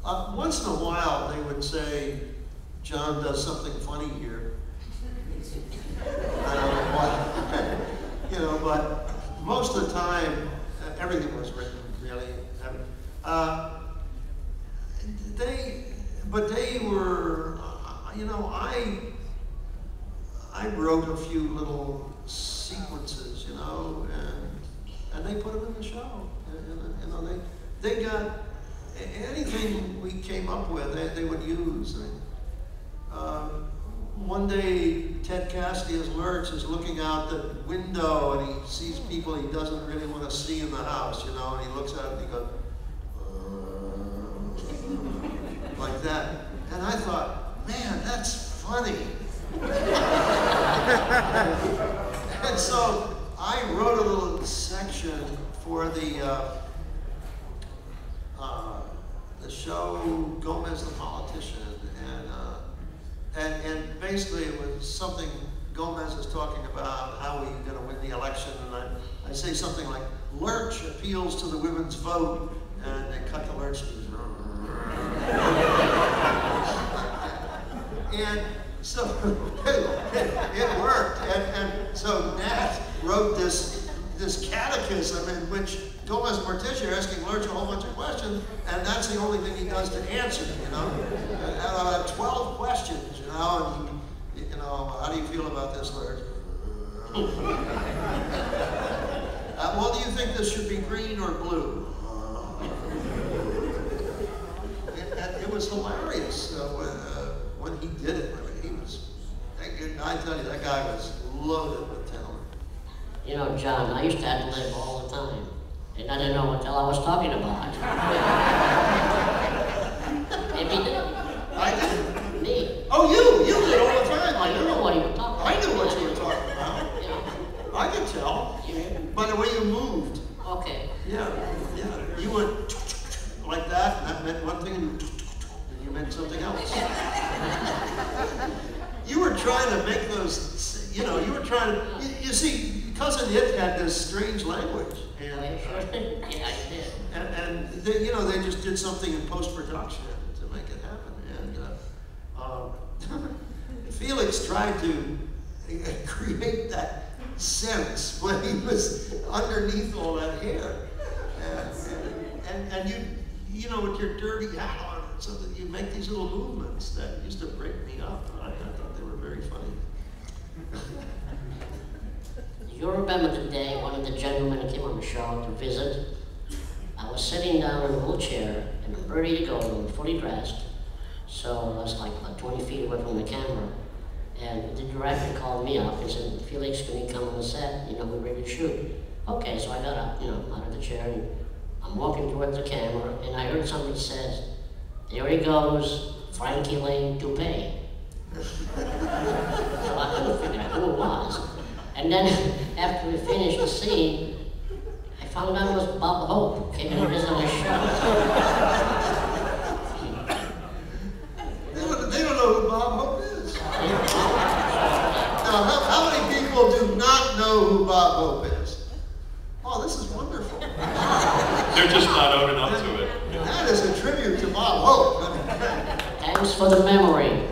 Once in a while, they would say, John does something funny here. I don't know what. You know, but most of the time, everything was written, really. But they were, you know, I wrote a few little sequences, you know, and they put them in the show. And you know, they got anything we came up with, they would use. One day, Ted Cassidy as Lurch is looking out the window and he sees people he doesn't really want to see in the house, you know, and he looks at it and he goes, like that. And I thought, man, that's funny. And so I wrote a little section for the show Gomez the Politician, and basically it was something Gomez is talking about how we're going to win the election, and I say something like, Lurch appeals to the women's vote, and they cut the Lurch. And so it worked, and so Nat wrote this catechism in which Gomez Morticia asking Lurch a whole bunch of questions, and that's the only thing he does to answer, you know. 12 questions, you know, and you know, how do you feel about this, Lurch? Well, do you think this should be green or blue? It was hilarious when he did it. I mean, he was, I tell you, that guy was loaded with talent. You know, John, I used to have to live all the time, and I didn't know what the hell I was talking about. Maybe did. I did. Me. Oh, you did all the time. Oh, you know what you were talking about. I knew what you were talking about. Yeah. I could tell. By the way you moved. Okay. Yeah. You went like that, and that meant one thing, and you meant something else. You were trying to make those, you know, you were trying to, you see, Cousin It had this strange language. And, Yeah, I did. And they, you know, they just did something in post-production to make it happen. And Felix tried to create that sense when he was underneath all that hair. And you know, with your dirty hat on, so that you make these little movements that used to break me up. I thought they were very funny. You remember the day one of the gentlemen came on the show to visit? I was sitting down in a little chair and ready to go, and fully dressed. So I was like about 20 feet away from the camera. And the director called me up and said, Felix, can you come on the set? You know, we're ready to shoot. Okay, so I got up, you know, out of the chair, and I'm walking towards the camera, and I heard somebody says, there he goes, Frankie Lane Toupee. So I couldn't figure out who it was. And then after we finished the scene, I found out it was Bob Hope, came in to visit the show. They don't know who Bob Hope is. Now, how many people do not know who Bob Hope is? Oh, this is wonderful. They're just not owning up to it. That is a tribute to Bob Hope. Thanks for the memory.